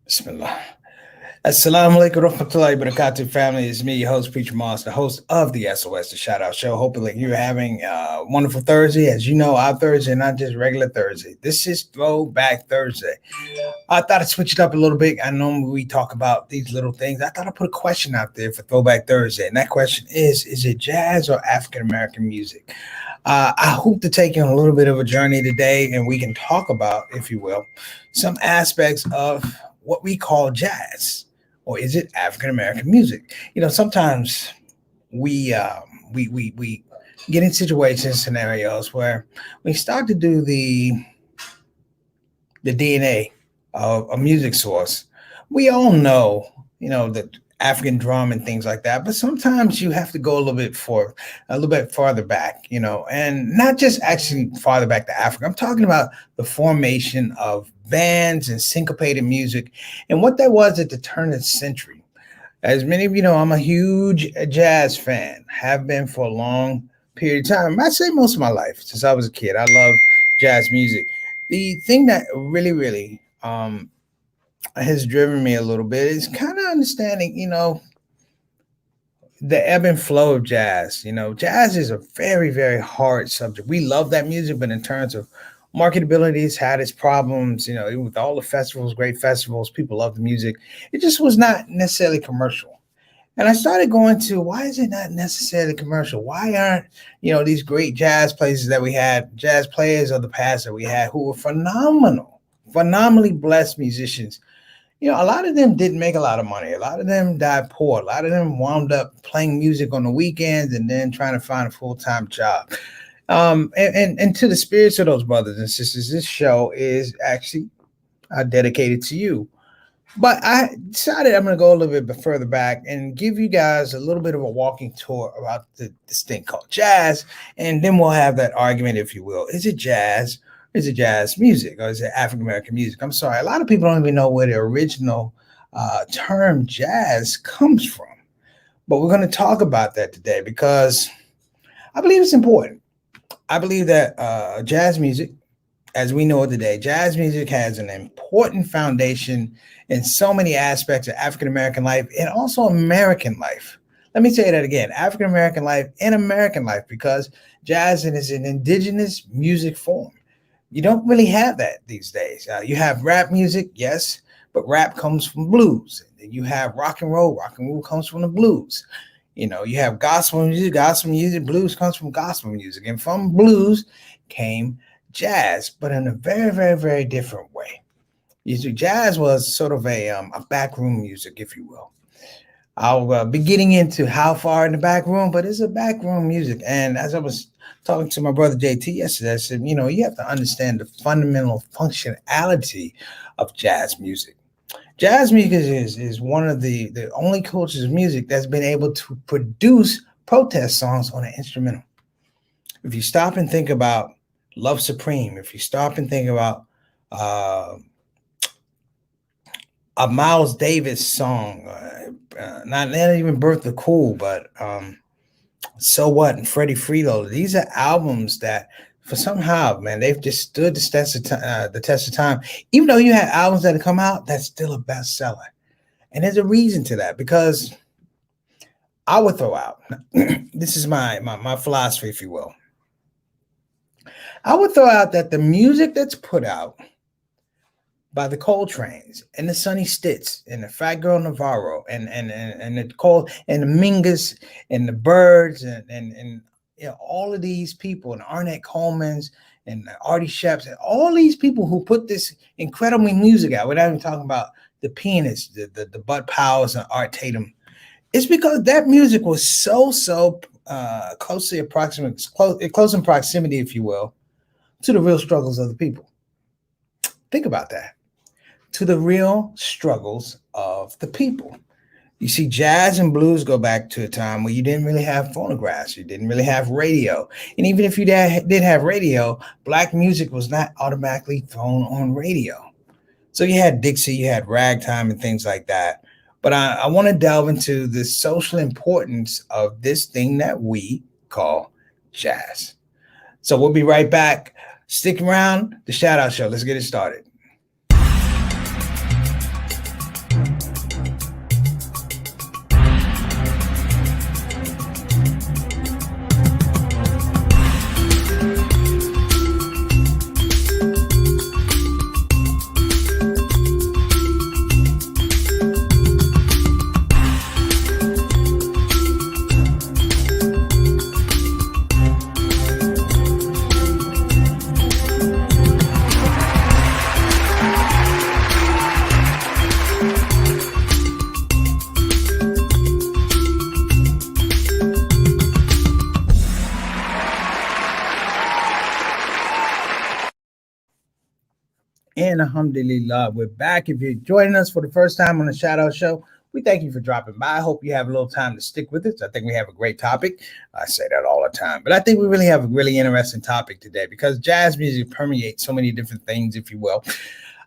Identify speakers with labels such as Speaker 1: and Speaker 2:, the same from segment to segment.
Speaker 1: Bismillah. Assalamu alaikum warahmatullahi wabarakatuh, family. It's me, your host, Preacher Moss, the host of the SOS, the Shout Out Show. Hopefully, you're having a wonderful Thursday. As you know, our Thursday, not just regular Thursday. This is Throwback Thursday. I thought I'd switch it up a little bit. I know we talk about these little things. I thought I'd put a question out there for Throwback Thursday. And that question is it jazz or African American music? I hope to take you on a little bit of a journey today, and we can talk about, if you will, some aspects of what we call jazz, or is it African American music? You know, sometimes we get in situations, scenarios where we start to do the DNA of a music source. We all know, the African drum and things like that, but sometimes you have to go a little bit farther back, and not just actually farther back to Africa. I'm talking about the formation of bands and syncopated music and what that was at the turn of the century. As many of you know, I'm a huge jazz fan, have been for a long period of time. I'd say most of my life since I was a kid. I love jazz music. The thing that really has driven me a little bit is kind of understanding, the ebb and flow of jazz. Jazz is a very, very hard subject. We love that music, but in terms of marketability, it's had its problems. Even with all the festivals, great festivals, people love the music. It just was not necessarily commercial. And I started going to, why is it not necessarily commercial? Why aren't, these great jazz places that we had, jazz players of the past that we had who were phenomenally blessed musicians? A lot of them didn't make a lot of money. A lot of them died poor. A lot of them wound up playing music on the weekends and then trying to find a full-time job. And to the spirits of those brothers and sisters, this show is actually dedicated to you. But I decided I'm going to go a little bit further back and give you guys a little bit of a walking tour about this thing called jazz. And then we'll have that argument, if you will. Is it jazz? Is it jazz music, or is it African American music? I'm sorry, a lot of people don't even know where the original term jazz comes from. But we're going to talk about that today because I believe it's important. I believe that jazz music, as we know it today, jazz music has an important foundation in so many aspects of African American life and also American life. Let me say that again, African American life and American life, because jazz is an indigenous music form. You don't really have that these days. You have rap music, yes, but rap comes from blues. And you have rock and roll comes from the blues. You have gospel music, blues comes from gospel music. And from blues came jazz, but in a very, very, very different way. You see, jazz was sort of a backroom music, if you will. I'll be getting into how far in the back room, but it's a backroom music. And as I was talking to my brother JT yesterday, I said, you have to understand the fundamental functionality of jazz music. Jazz music is one of the only cultures of music that's been able to produce protest songs on an instrumental. If you stop and think about Love Supreme, if you stop and think about a Miles Davis song, not even Birth of Cool, but So What and Freddie Freeloader. These are albums that, for somehow, man, they've just stood the test of time. Even though you have albums that have come out, that's still a bestseller. And there's a reason to that, because I would throw out, this is my philosophy, if you will. I would throw out that the music that's put out by the Coltranes and the Sonny Stitts and the Fat Girl Navarro and the Cole and the Mingus and the Birds and all of these people, and Arnett Coleman's and Artie Sheps and all these people who put this incredible music out. We're not even talking about the pianists, the Bud Powers and Art Tatum. It's because that music was so close in proximity, if you will, to the real struggles of the people. Think about that. To the real struggles of the people. You see, jazz and blues go back to a time where you didn't really have phonographs. You didn't really have radio. And even if you did have radio, black music was not automatically thrown on radio. So you had Dixie, you had ragtime and things like that. But I want to delve into the social importance of this thing that we call jazz. So we'll be right back. Stick around, the Shout Out Show. Let's get it started. and alhamdulillah, we're back. If you're joining us for the first time on the Shout Out Show, we thank you for dropping by. I hope you have a little time to stick with us. I think we have a great topic. I say that all the time, but I think we really have a really interesting topic today because jazz music permeates so many different things, if you will.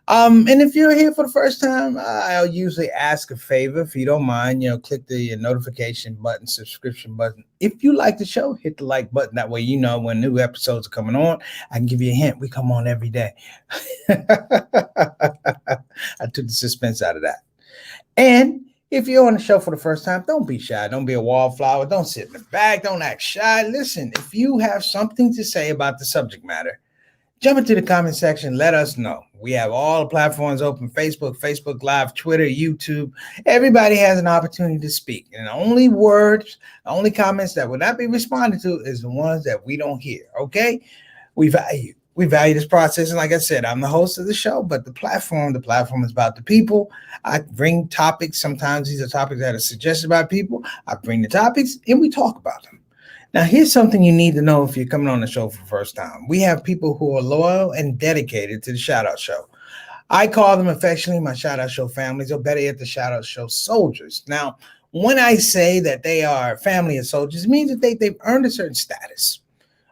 Speaker 1: And if you're here for the first time, I'll usually ask a favor. If you don't mind, click the notification button, subscription button. If you like the show, hit the like button. That way, you know when new episodes are coming on. I can give you a hint. We come on every day. I took the suspense out of that. And if you're on the show for the first time, don't be shy. Don't be a wallflower. Don't sit in the back. Don't act shy. Listen, if you have something to say about the subject matter, jump into the comment section. Let us know. We have all the platforms open: Facebook Live, Twitter, YouTube. Everybody has an opportunity to speak. And the only words, the only comments that will not be responded to is the ones that we don't hear. Okay? We value this process. And like I said, I'm the host of the show, but the platform is about the people. I bring topics. Sometimes these are topics that are suggested by people. I bring the topics and we talk about them. Now, here's something you need to know if you're coming on the show for the first time. We have people who are loyal and dedicated to the Shout Out Show. I call them affectionately my Shout Out Show families, or better yet, the Shout Out Show soldiers. Now, when I say that they are family of soldiers, it means that they've earned a certain status.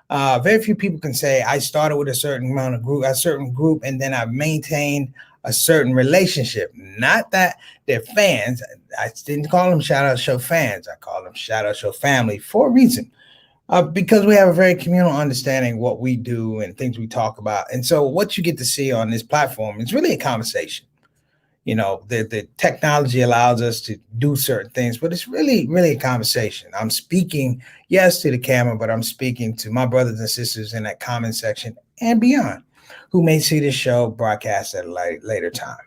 Speaker 1: Very few people can say, I started with a certain group, and then I've maintained a certain relationship. Not that they're fans. I didn't call them Shout Out Show fans. I call them Shout Out Show family for a reason. Because we have a very communal understanding of what we do and things we talk about. And so what you get to see on this platform is really a conversation. The technology allows us to do certain things, but it's really, really a conversation. I'm speaking, yes, to the camera, but I'm speaking to my brothers and sisters in that comment section and beyond who may see this show broadcast at a later time.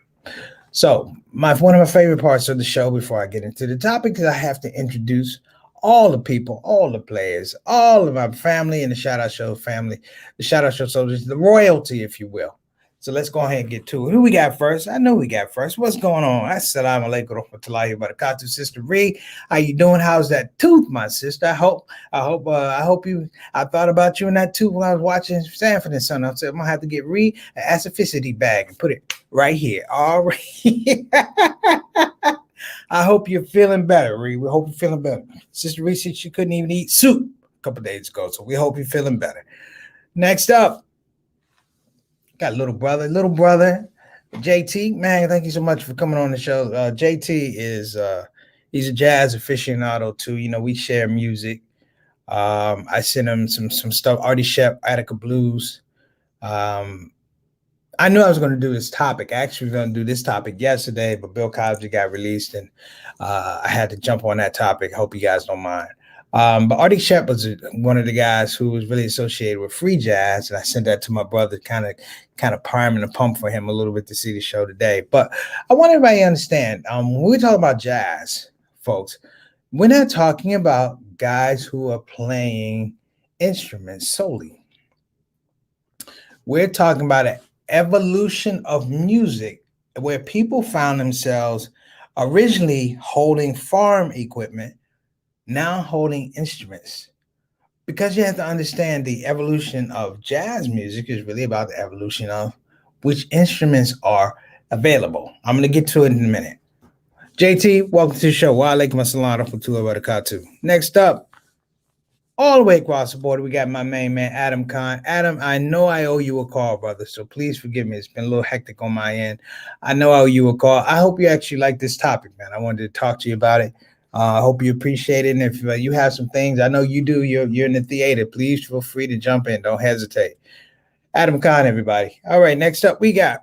Speaker 1: So one of my favorite parts of the show before I get into the topic is I have to introduce all the people, all the players, all of my family and the Shout Out Show family, the Shout Out Show soldiers, the royalty, if you will. So let's go ahead and get to it. Who we got first? I know we got first. What's going on? Assalamu alaikum wa rahmatullahi wa barakatuh, Sister Ree. How you doing? How's that tooth, my sister? I hope you. I thought about you in that tooth when I was watching Sanford and Son. I said I'm gonna have to get Ree an acificity bag and put it right here. All right. I hope you're feeling better, Ree. We hope you're feeling better. Sister Ree said she couldn't even eat soup a couple of days ago, so we hope you're feeling better. Next up, got little brother, JT. Man, thank you so much for coming on the show. JT is he's a jazz aficionado too. We share music. I sent him some stuff. Artie Shep, Attica Blues. I knew I was going to do this topic. Actually, we were going to do this topic yesterday, but Bill Cosby got released, and I had to jump on that topic. Hope you guys don't mind. But Artie Shep was one of the guys who was really associated with free jazz, and I sent that to my brother, kind of prime and a pump for him a little bit to see the show today. But I want everybody to understand, when we talk about jazz, folks, we're not talking about guys who are playing instruments solely. We're talking about an evolution of music where people found themselves originally holding farm equipment, now holding instruments. Because you have to understand the evolution of jazz music is really about the evolution of which instruments are available. I'm going to get to it in a minute. JT, welcome to the show. Wa alaikum assalam wa rahmatullahi wa barakatuh. Next up, all the way across the border, we got my main man, Adam Khan. Adam, I know I owe you a call, brother, so please forgive me. It's been a little hectic on my end. I know I owe you a call. I hope you actually like this topic, man. I wanted to talk to you about it. I hope you appreciate it. And if you have some things, I know you do, you're in the theater, please feel free to jump in. Don't hesitate. Adam Khan, everybody. All right, next up, we got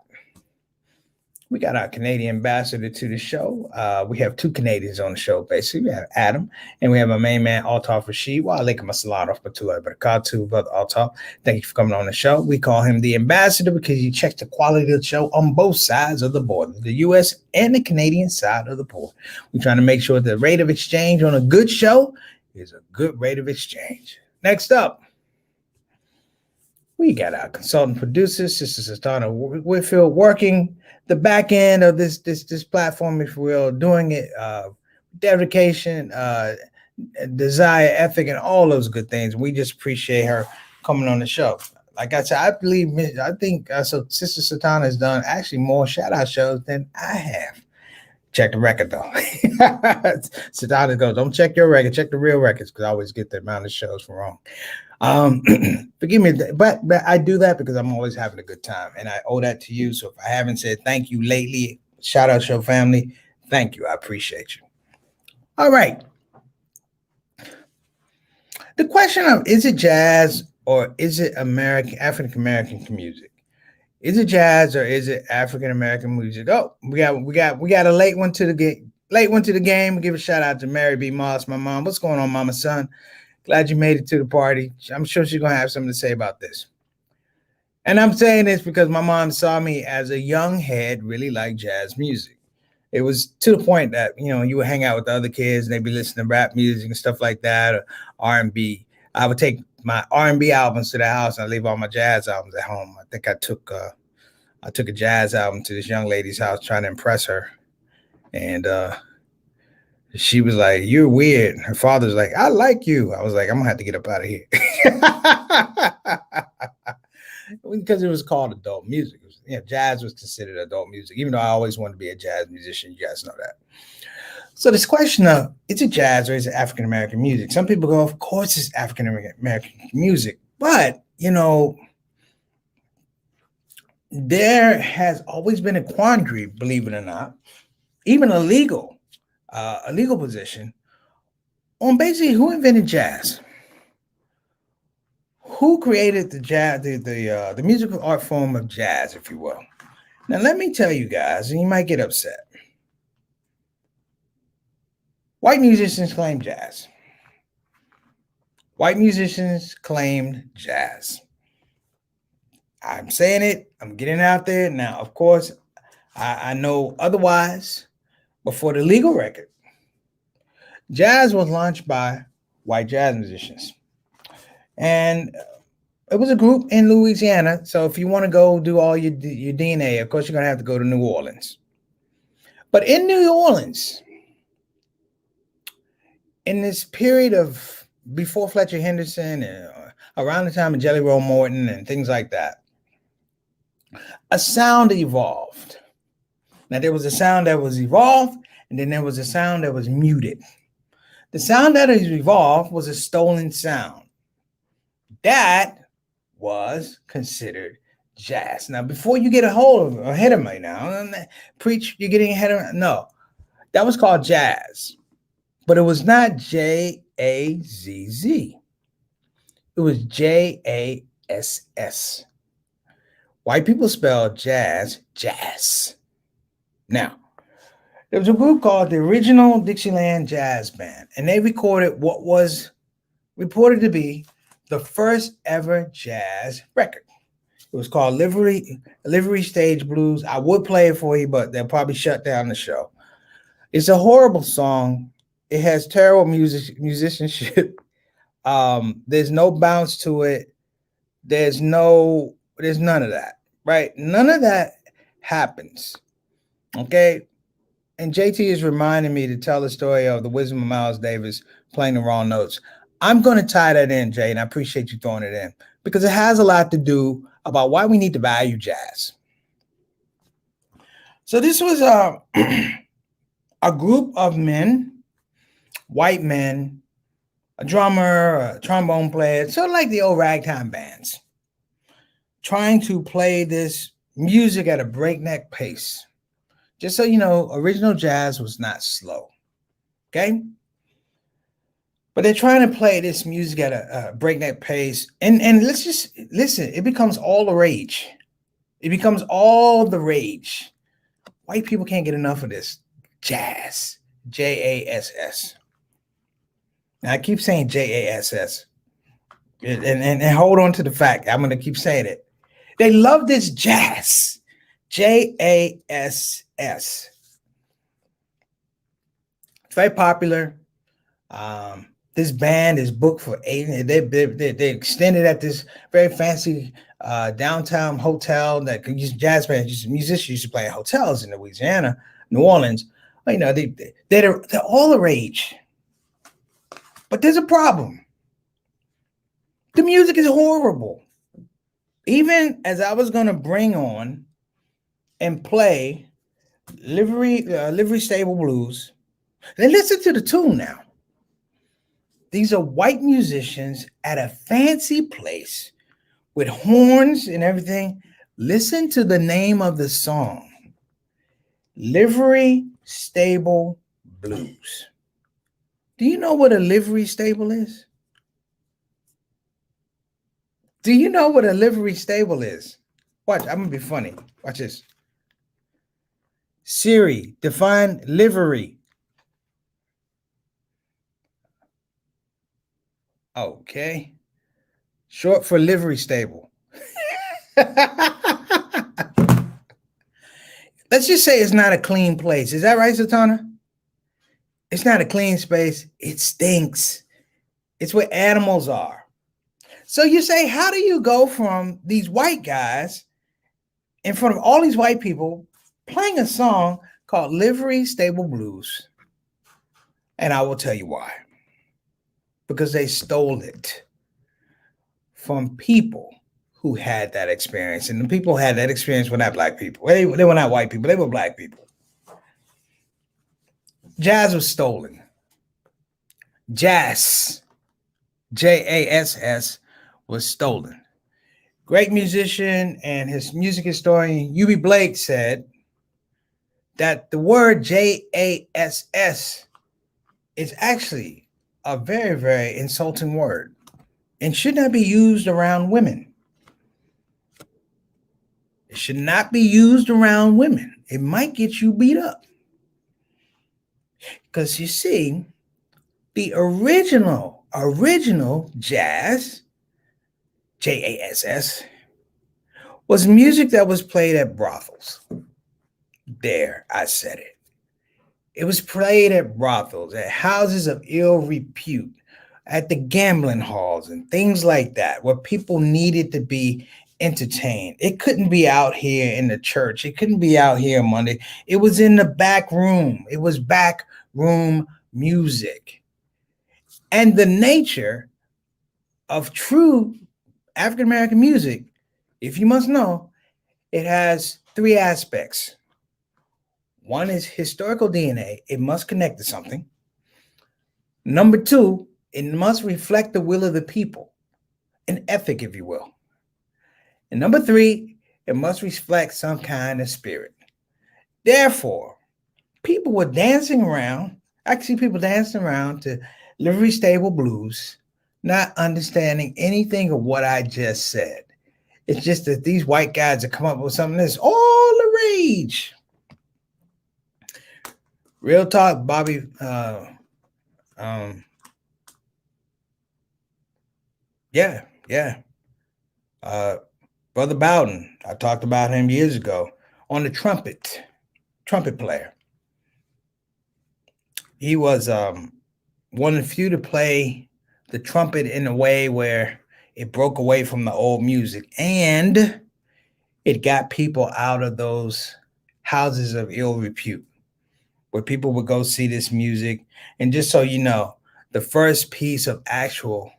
Speaker 1: our Canadian ambassador to the show. We have two Canadians on the show, basically. We have Adam, and we have my main man, Altaf Rashid. Wa alaikum assalam wa rahmatullahi wa barakatuh, brother Altaf. Thank you for coming on the show. We call him the ambassador because he checks the quality of the show on both sides of the border, the U.S. and the Canadian side of the border. We're trying to make sure the rate of exchange on a good show is a good rate of exchange. Next up, we got our consultant producer, Sister Sultana Whitfield, working the back end of this platform, if you will, doing it, dedication, desire, ethic, and all those good things. We just appreciate her coming on the show. Like I said, I think so. Sister Satana has done actually more shout out shows than I have. Check the record though. Satana goes, don't check your record, check the real records, because I always get the amount of shows wrong. Um, Forgive me, but I do that because I'm always having a good time, and I owe that to you. So if I haven't said thank you lately, shout out show family, thank you. I appreciate you. All right. The question of is it jazz or is it African American music? Is it jazz or is it African American music? Oh, we got a late one to the game. Late one to the game. Give a shout out to Mary B. Moss, my mom. What's going on, Mama Son? Glad you made it to the party. I'm sure she's gonna have something to say about this. And I'm saying this because my mom saw me as a young head really like jazz music. It was to the point that you would hang out with the other kids and they'd be listening to rap music and stuff like that, or R&B. I would take my R&B albums to the house and I leave all my jazz albums at home. I think I took a jazz album to this young lady's house trying to impress her, and she was like, "You're weird." Her father's like, "I like you." I was like, "I'm gonna have to get up out of here," because it was called adult music. Jazz was considered adult music, even though I always wanted to be a jazz musician. You guys know that. So this question of is it jazz or is it African American music? Some people go, of course it's African American music, but there has always been a quandary, believe it or not, even a legal position on basically who invented jazz, who created the jazz, the musical art form of jazz, if you will. Now, let me tell you guys, and you might get upset. White musicians claim jazz. White musicians claimed jazz. I'm saying it. I'm getting out there. Now, of course, I know otherwise, but for the legal record, jazz was launched by white jazz musicians. And it was a group in Louisiana. So if you want to go do all your DNA, of course, you're going to have to go to New Orleans. But in New Orleans, in this period of before Fletcher Henderson and around the time of Jelly Roll Morton and things like that, a sound evolved. Now, there was a sound that was evolved, and then there was a sound that was muted. The sound that has evolved was a stolen sound. That was considered jazz. Now, before you get ahead of me now, preach, you're getting ahead of me. No, that was called jazz. But it was not Jazz. It was JASS. White people spell jazz. Now, there was a group called the Original Dixieland Jazz Band, and they recorded what was reported to be the first ever jazz record. It was called Livery Stage Blues. I would play it for you, but they'll probably shut down the show. It's a horrible song. It has terrible musicianship. There's no bounce to it. There's none of that, right? None of that happens. Okay. And JT is reminding me to tell the story of the wisdom of Miles Davis playing the wrong notes. I'm going to tie that in, Jay, and I appreciate you throwing it in because it has a lot to do about why we need to value jazz. So this was a group of men, white men, a drummer, a trombone player, sort of like the old ragtime bands, trying to play this music at a breakneck pace. Just so you know, original jazz was not slow, okay? But they're trying to play this music at a breakneck pace. And let's just listen, it becomes all the rage. It becomes all the rage. White people can't get enough of this jazz, JASS. Now, I keep saying JASS. And hold on to the fact, I'm going to keep saying it. They love this jazz. JASS. It's very popular. This band is booked for 8. They extended at this very fancy downtown hotel that could use jazz bands. Musicians used to play in hotels in Louisiana, New Orleans. They're all the rage. But there's a problem. The music is horrible. Even as I was going to bring on and play Livery Stable Blues, then listen to the tune now. These are white musicians at a fancy place with horns and everything. Listen to the name of the song, Livery Stable Blues. Do you know what a livery stable is? Do you know what a livery stable is? Watch, I'm gonna be funny. Watch this. Siri, define livery. Okay. Short for livery stable. Let's just say it's not a clean place. Is that right, Satana? It's not a clean space. It stinks. It's where animals are. So you say, how do you go from these white guys in front of all these white people playing a song called Livery Stable Blues? And I will tell you why. Because they stole it from people who had that experience. And the people who had that experience were not black people. They were not white people. They were black people. Jazz was stolen. Jazz, Jass, was stolen. Great musician and his music historian, U.B. Blake, said that the word Jass is actually a very, very insulting word and should not be used around women. It should not be used around women. It might get you beat up. Because you see, the original jazz, Jass, was music that was played at brothels. There, I said it. It was played at brothels, at houses of ill repute, at the gambling halls and things like that, where people needed to be entertained. It couldn't be out here in the church. It couldn't be out here Monday. It was in the back room. It was back room music. And the nature of true African-American music, if you must know, it has three aspects. One is historical DNA. It must connect to something. Number two, it must reflect the will of the people, an ethic, if you will. And number three, it must reflect some kind of spirit. Therefore, people were dancing around. I see people dancing around to Livery Stable Blues, not understanding anything of what I just said. It's just that these white guys that come up with something that's all the rage. Real talk, Bobby. Yeah. Brother Bowden, I talked about him years ago on the trumpet player. He was one of the few to play the trumpet in a way where it broke away from the old music and it got people out of those houses of ill repute where people would go see this music. And just so you know, the first piece of actual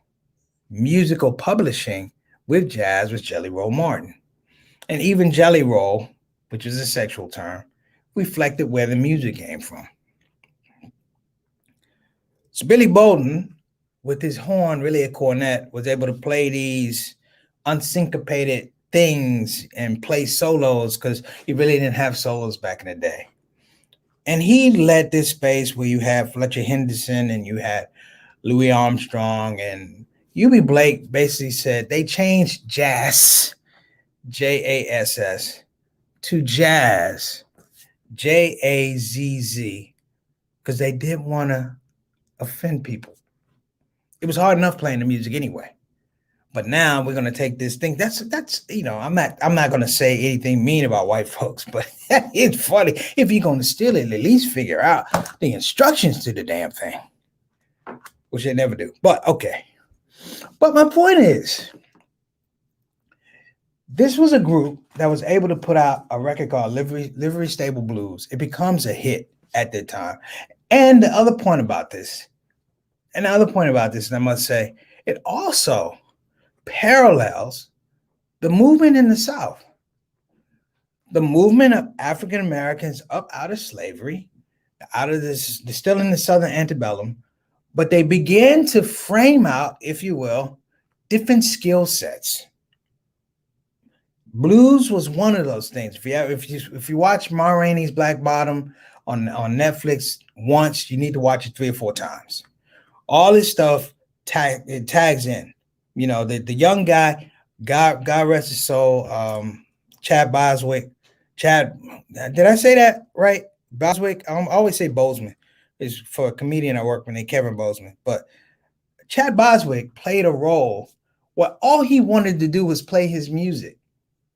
Speaker 1: musical publishing with jazz was Jelly Roll Martin. And even Jelly Roll, which is a sexual term, reflected where the music came from. So Billy Bolden, with his horn, really a cornet, was able to play these unsyncopated things and play solos because he really didn't have solos back in the day. And he led this space where you have Fletcher Henderson and you had Louis Armstrong, and U.B. Blake basically said they changed jazz, Jass, to jazz, Jazz, because they didn't want to offend people. It was hard enough playing the music anyway. But now we're gonna take this thing. That's I'm not gonna say anything mean about white folks, but it's funny. If you're gonna steal it, at least figure out the instructions to the damn thing, which they never do. But okay. But my point is, this was a group that was able to put out a record called Livery Stable Blues. It becomes a hit at that time. And the other point about this, and I must say, it also parallels The movement in the South, the movement of African Americans up out of slavery, out of this, they're still in the Southern antebellum, but they began to frame out, if you will, different skill sets. Blues was one of those things. If you watch Ma Rainey's Black Bottom on Netflix once, you need to watch it 3 or 4 times. All this stuff it tags in. You know, the young guy, God rest his soul, Chad Boswick. Chad, did I say that right? Boswick. I always say Bozeman. Is for a comedian I work with named Kevin Bozeman. But Chad Boswick played a role where all he wanted to do was play his music.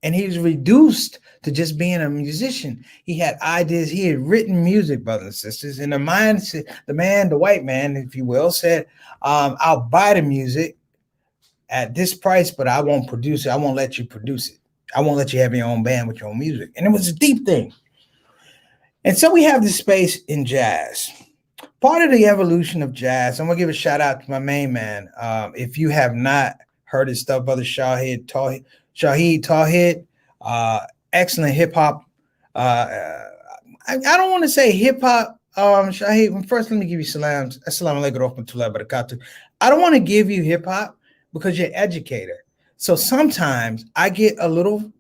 Speaker 1: And he was reduced to just being a musician. He had ideas. He had written music, brothers and sisters. And the white man, if you will, said, I'll buy the music at this price, but I won't produce it. I won't let you produce it. I won't let you have your own band with your own music. And it was a deep thing. And so we have this space in jazz. Part of the evolution of jazz, I'm going to give a shout out to my main man. If you have not heard his stuff, Brother Shahid Tawhid, excellent hip hop. I don't want to say hip hop. Shahid, first let me give you salams. Assalamu alaikum wa rahmatullahi wa barakatuh. I don't want to give you hip hop because you're an educator. So sometimes I get a little,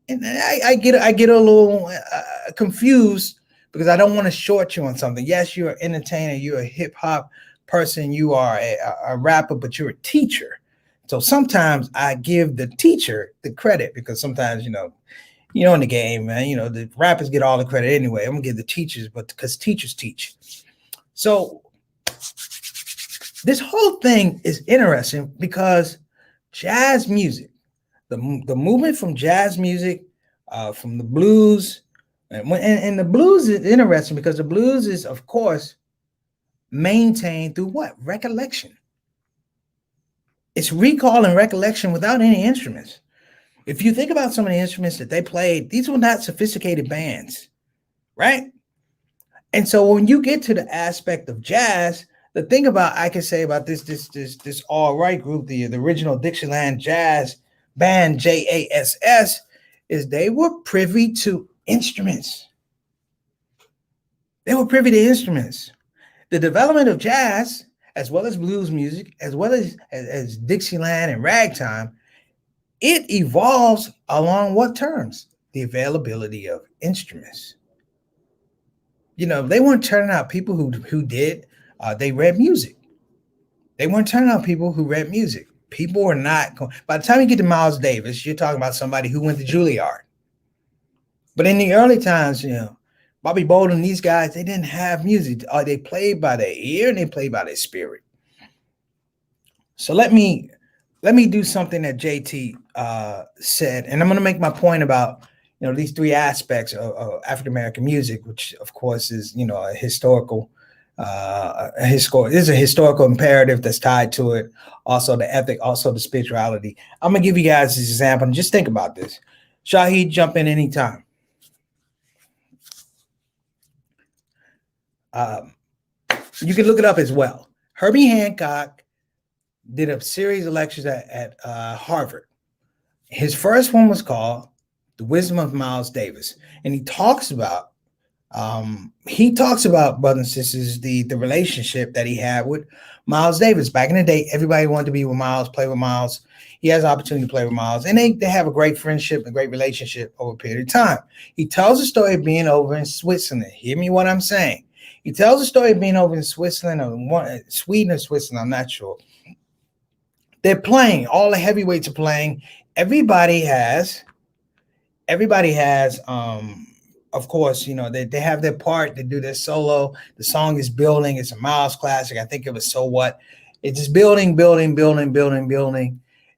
Speaker 1: and I get a little confused because I don't want to short you on something. Yes, you're an entertainer. You're a hip hop person. You are a rapper, but you're a teacher. So sometimes I give the teacher the credit because sometimes, you know, in the game, man, you know, the rappers get all the credit anyway. I'm gonna give the teachers, but because teachers teach. So this whole thing is interesting because jazz music, the movement from jazz music, from the blues, and the blues is interesting because the blues is, of course, maintained through what? Recollection. It's recall and recollection without any instruments. If you think about some of the instruments that they played, these were not sophisticated bands, right? And so when you get to the aspect of jazz, the thing I can say about this all right group, the original Dixieland Jazz Band, JASS, is they were privy to instruments. They were privy to instruments. The development of jazz, as well as blues music, as well as Dixieland and ragtime, it evolves along what terms? The availability of instruments. You know, they weren't turning out people who did. They read music. They weren't turning out people who read music. People were not going. By the time you get to Miles Davis, you're talking about somebody who went to Juilliard. But in the early times, you know, Bobby Bolden, these guys, they didn't have music. They played by their ear and they played by their spirit. So let me do something that JT said, and I'm going to make my point about, you know, these three aspects of African American music, which of course is, you know, a historical imperative that's tied to it. Also the ethic, also the spirituality. I'm gonna give you guys this example and just think about this. Shahid, jump in anytime. You can look it up as well. Herbie Hancock did a series of lectures at Harvard. His first one was called The Wisdom of Miles Davis. And he talks about, brothers and sisters, the relationship that he had with Miles Davis. Back in the day, everybody wanted to be with Miles, play with Miles. He has the opportunity to play with Miles. And they have a great friendship, a great relationship over a period of time. He tells the story of being over in Switzerland. Hear me what I'm saying. He tells the story of being over in Switzerland or Sweden or Switzerland, I'm not sure. They're playing, all the heavyweights are playing. Everybody has, of course, you know, they have their part, they do their solo. The song is building. It's a Miles classic. I think it was So What. It's just building.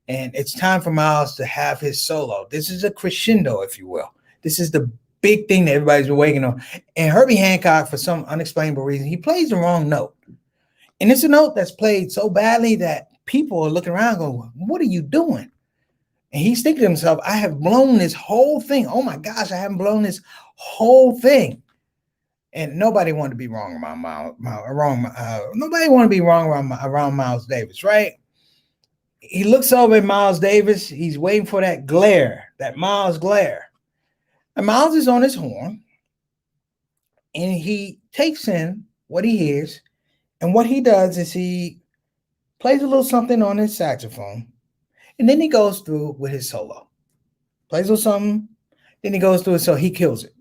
Speaker 1: And it's time for Miles to have his solo. This is a crescendo, if you will. This is the big thing that everybody's been waiting on. And Herbie Hancock, for some unexplainable reason, he plays the wrong note. And it's a note that's played so badly that people are looking around going, what are you doing? And he's thinking to himself, I have blown this whole thing. Oh my gosh, I haven't blown this whole thing. And nobody wanted to be wrong around nobody wanted to be wrong around Miles Davis, right? He looks over at Miles Davis. He's waiting for that glare, that Miles glare. And Miles is on his horn, and he takes in what he hears. And what he does is he plays a little something on his saxophone, and then he goes through with his solo. Plays a little something, then he goes through it, so he kills it.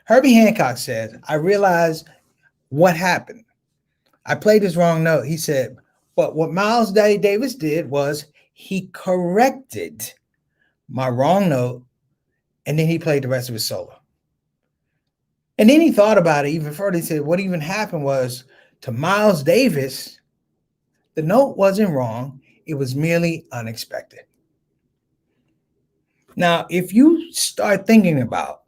Speaker 1: Herbie Hancock says, I realized what happened. I played this wrong note. He said, but what Miles Davis did was he corrected my wrong note, and then he played the rest of his solo. And then he thought about it even further. He said, what even happened was to Miles Davis, the note wasn't wrong. It was merely unexpected. Now, if you start thinking about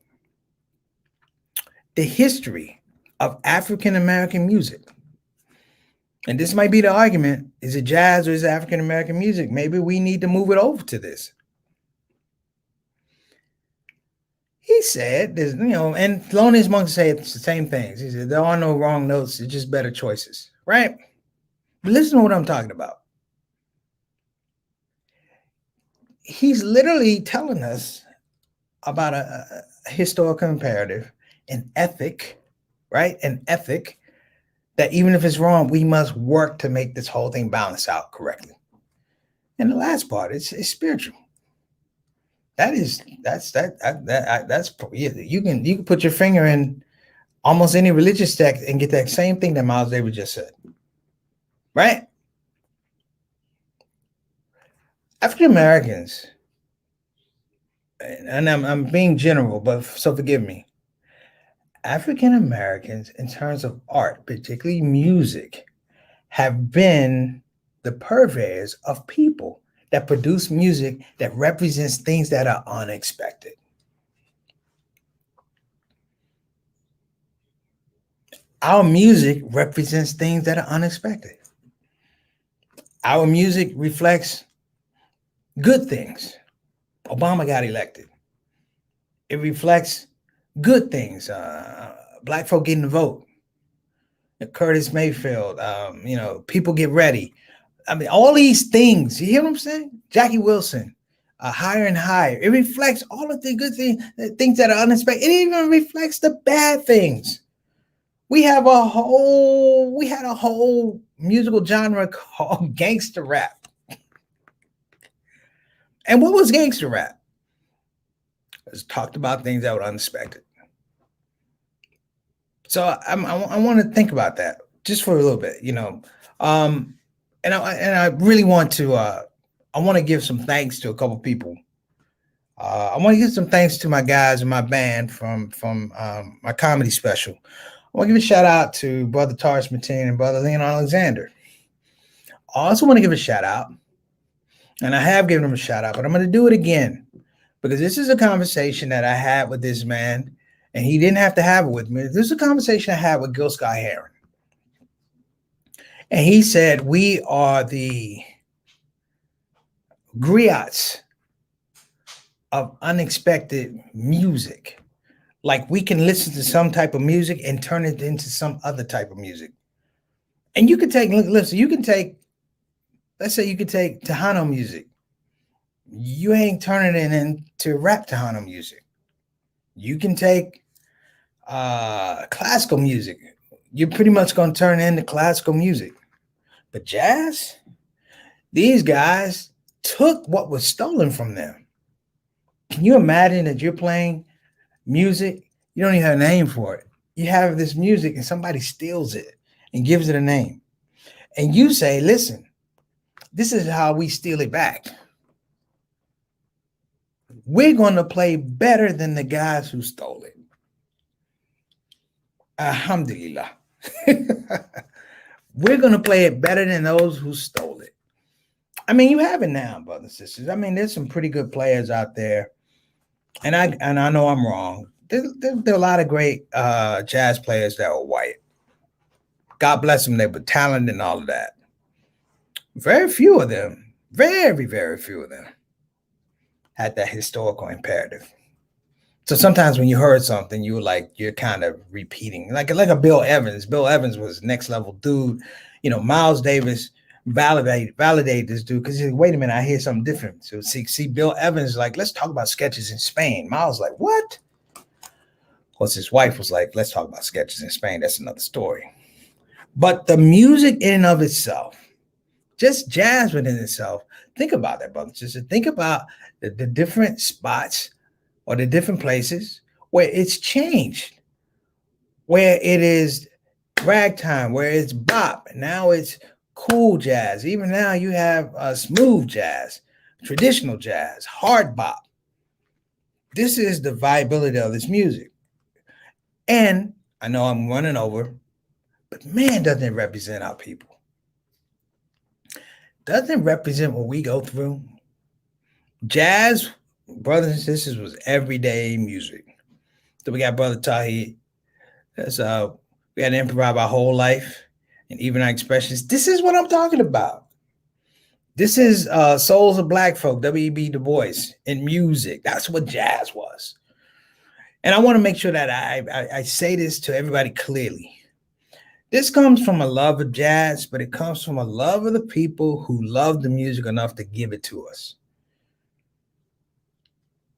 Speaker 1: the history of African American music, and this might be the argument, is it jazz or is it African American music? Maybe we need to move it over to this. He said, there's, and Thelonious Monk said it's the same things. He said, there are no wrong notes, it's just better choices, right? But listen to what I'm talking about. He's literally telling us about a historical imperative, an ethic, right? An ethic that even if it's wrong, we must work to make this whole thing balance out correctly. And the last part is spiritual. That's you can put your finger in almost any religious text and get that same thing that Miles Davis just said, right? African Americans, and I'm being general, but so forgive me. African Americans, in terms of art, particularly music, have been the purveyors of people that produce music that represents things that are unexpected. Our music represents things that are unexpected. Our music reflects good things. Obama got elected. It reflects good things. Black folk getting the vote. Curtis Mayfield, people get ready. I mean, all these things, you hear what I'm saying? Jackie Wilson, Higher and Higher. It reflects all of the good things that are unexpected. It even reflects the bad things. We had a whole musical genre called gangster rap. And what was gangster rap? It was talked about things that were unexpected. So I want to think about that just for a little bit, and I really want to I want to give some thanks to a couple people. I want to give some thanks to my guys in my band from my comedy special. I want to give a shout out to Brother Taurus Mateen and Brother Leon Alexander. I also want to give a shout out, and I have given him a shout out, but I'm going to do it again because this is a conversation that I had with this man, and he didn't have to have it with me. This is a conversation I had with Gil Scott Heron. And he said, we are the griots of unexpected music. Like we can listen to some type of music and turn it into some other type of music. And you could take, let's say you could take Tejano music. You ain't turning it into rap Tejano music. You can take classical music. You're pretty much going to turn it into classical music. But jazz, these guys took what was stolen from them. Can you imagine that you're playing music? You don't even have a name for it. You have this music and somebody steals it and gives it a name. And you say, listen, this is how we steal it back. We're going to play better than the guys who stole it. Alhamdulillah. We're going to play it better than those who stole it. I mean, you have it now, brothers and sisters. I mean, there's some pretty good players out there. And I know I'm wrong. There are a lot of great jazz players that were white. God bless them. They were talented and all of that. Very few of them, very, very few of them had that historical imperative. So sometimes when you heard something, you're kind of repeating, like a Bill Evans. Bill Evans was next level dude. Miles Davis validate this dude because he's like, wait a minute, I hear something different. So see Bill Evans like, let's talk about sketches in Spain. Miles like, what? Of course, his wife was like, let's talk about sketches in Spain. That's another story. But the music in and of itself, just jazz within itself, think about that, brother. Just think about the different spots or the different places where it's changed, where it is ragtime, where it's bop. Now it's cool jazz. Even now you have smooth jazz, traditional jazz, hard bop. This is the viability of this music. And I know I'm running over, but man, doesn't it represent our people? Doesn't it represent what we go through? Jazz, brothers and sisters, was everyday music. So we got Brother Tahir. That's we had to improv our whole life and even our expressions. This is what I'm talking about. This is Souls of Black Folk, W.E.B. Du Bois, in music. That's what jazz was. And I want to make sure that I say this to everybody clearly. This comes from a love of jazz, but it comes from a love of the people who love the music enough to give it to us.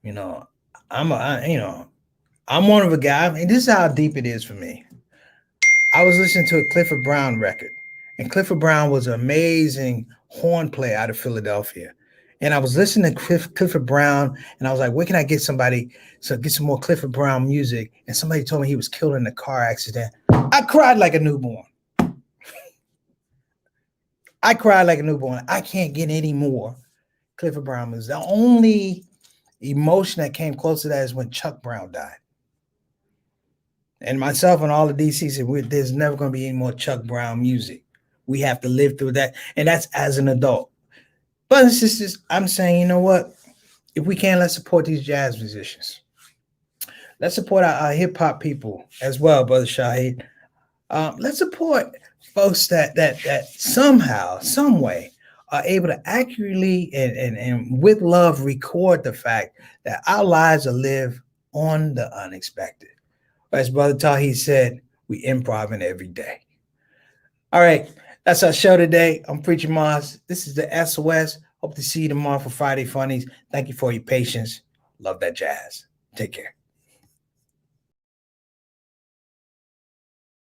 Speaker 1: You know, I'm one of a guy, and this is how deep it is for me. I was listening to a Clifford Brown record, and Clifford Brown was an amazing horn player out of Philadelphia. And I was listening to Clifford Brown, and I was like, where can I get somebody to get some more Clifford Brown music? And somebody told me he was killed in a car accident. I cried like a newborn. I cried like a newborn. I can't get any more Clifford Brown music. The only emotion that came close to that is when Chuck Brown died. And myself and all the DC said, there's never going to be any more Chuck Brown music. We have to live through that. And that's as an adult. Brothers and sisters, I'm saying, you know what? If we can, let's support these jazz musicians. Let's support our hip hop people as well, Brother Shahid. Let's support folks that somehow, some way, are able to accurately and with love record the fact that our lives are lived on the unexpected. As Brother Tahi said, we improv in every day. All right, that's our show today. I'm Preacher Mars. This is the SOS. Hope to see you tomorrow for Friday Funnies. Thank you for your patience. Love that jazz. Take care.